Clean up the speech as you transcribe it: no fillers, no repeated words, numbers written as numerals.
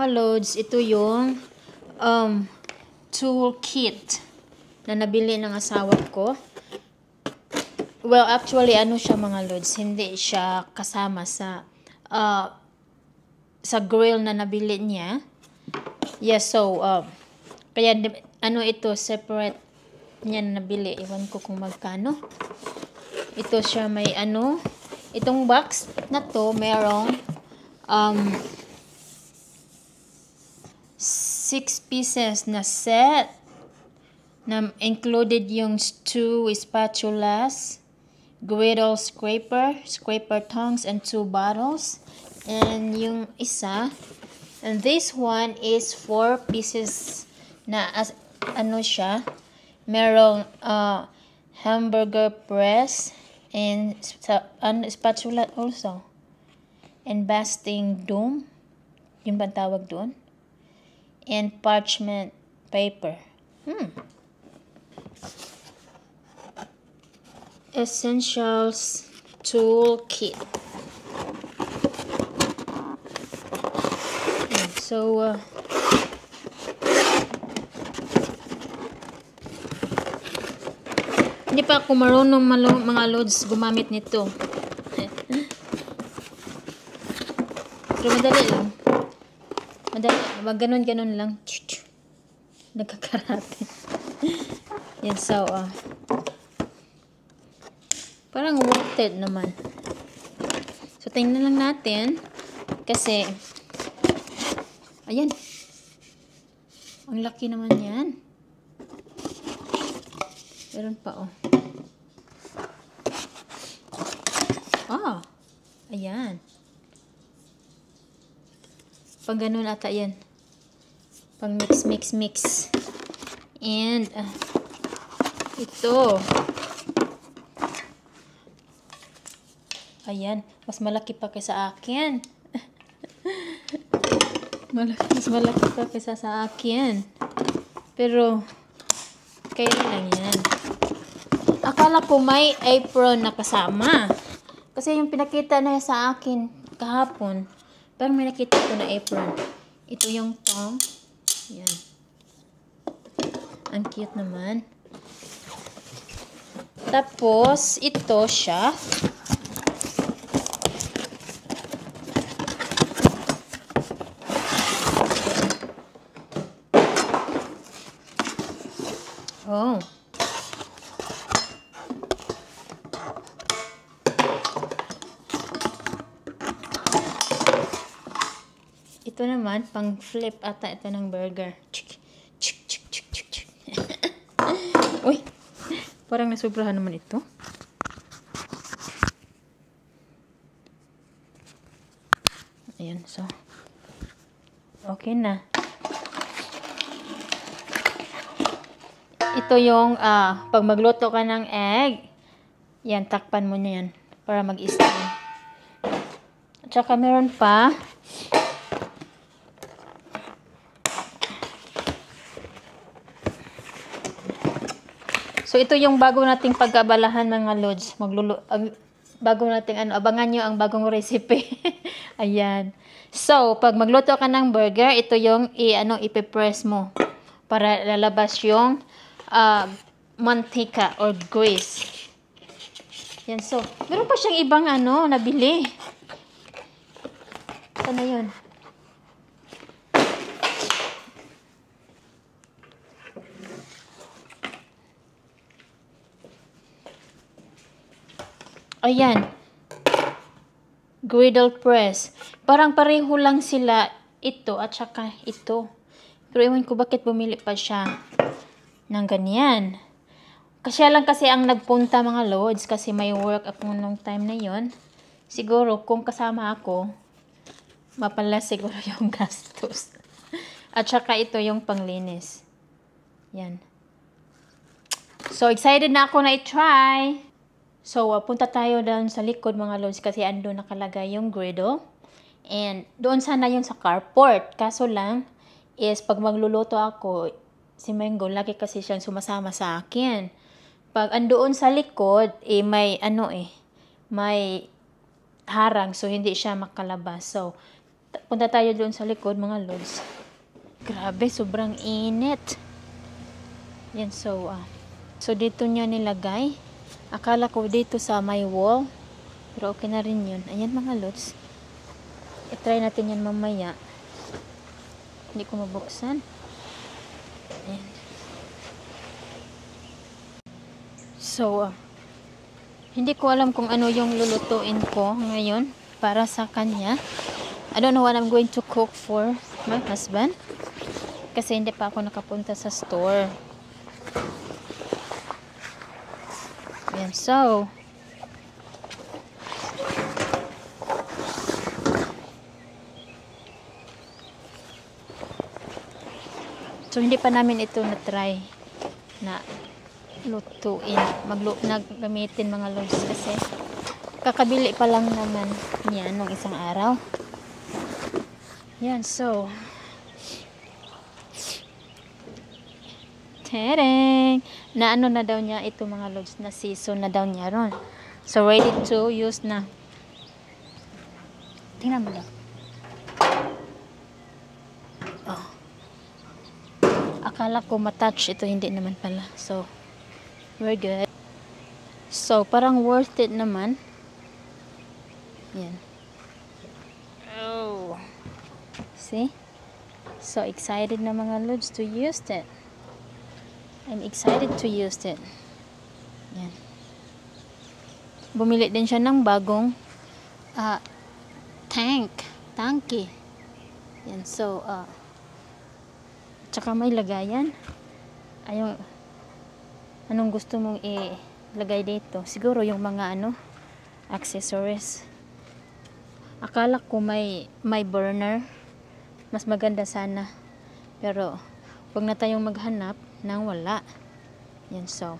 mga loads, ito yung toolkit na nabili ng asawa ko. Well, actually, ano siya mga loads, hindi siya kasama sa grill na nabili niya. Yes, so, kaya, ano ito, separate niya na nabili. Iwan ko kung magkano. Ito siya may ano, itong box na to, merong 6 pieces na set na included yung 2 spatulas, griddle scraper tongs, and 2 bottles. And yung isa, and this one is 4 pieces na ano siya, merong hamburger press and spatula also, and basting dome, yun ba tawag doon, and parchment paper. Essentials toolkit. So, hindi pa ako marunong mga loads gumamit nito. Pero madali lang. Madali. Ganun lang. Nagkakarate. Yan, so, parang worth it naman. So, tingnan lang natin. Kasi, ayan. Ang laki naman yan. Meron pa, ayan. Pang ganun ata yan. Pang mix. And, ito. Ayan. Mas malaki pa kaysa akin. Mas malaki pa kaysa sa akin. Pero, kaya lang yan. Akala ko may apron na kasama. Kasi yung pinakita na sa akin kahapon, parang may nakita ko na apron. Ito yung tong. Yan. Ang cute naman. Tapos, ito siya. Oh. Ito naman, pang flip ata ito ng burger. Uy, parang nasubrahan naman ito. Ayan, so. Okay na. Ito yung, pag magluto ka ng egg, yan, takpan mo na yan para mag-steam. At saka meron pa, so, ito yung bago nating pag-abalahan mga lods. Bago nating abangan nyo ang bagong recipe. Ayan. So, pag magluto ka ng burger, ito yung ipipress mo para lalabas yung mantika or grease. Yan. So, meron pa siyang ibang nabili. Sana yun? Ayan. Griddle press. Parang pareho lang sila ito at saka ito. Pero ewan ko bakit bumili pa siya ng ganyan. Kasi lang kasi ang nagpunta mga loads kasi may work ako nung time na yon. Siguro kung kasama ako, mapala siguro yung gastos. At saka ito yung panglinis. Yan. So excited na ako na i-try. So, punta tayo doon sa likod mga loads kasi ando nakalagay yung griddle. And doon sana yun sa carport. Kaso lang is pag magluluto ako, si Mango lagi kasi siyang sumasama sa akin. Pag andoon sa likod, may harang so hindi siya makalabas. So, Punta tayo doon sa likod, mga lods. Grabe, sobrang init. Yan, so dito niya nilagay. Akala ko dito sa my wall. Pero okay na rin yun. Ayan, mga lods. I-try natin yan mamaya. Hindi ko mabuksan. Ayan. So, hindi ko alam kung ano yung lulutuin ko ngayon para sa kanya. I don't know what I'm going to cook for my husband. Kasi hindi pa ako nakapunta sa store. Ayan, so hindi pa namin ito na-try na lutuin, gamitin, mga lods, kasi kakabili pa lang naman niya nung isang araw. Yan, so tereng na ano na daw niya ito, mga lods, na season na daw niya ron. So ready to use na. Tingnan mo daw. Oh. Akala ko matouch ito, hindi naman pala. So we're good. So parang worth it naman. Yan. Oh. See? So excited na, mga lods, to use it. I'm excited to use it. Yan. Bumili din siya ng bagong tanky. Yan, so tsaka may lagayan. Anong gusto mong ilagay dito? Siguro yung mga accessories. Akala ko may burner. Mas maganda sana. Pero wag na tayong maghanap nang wala. Yan, so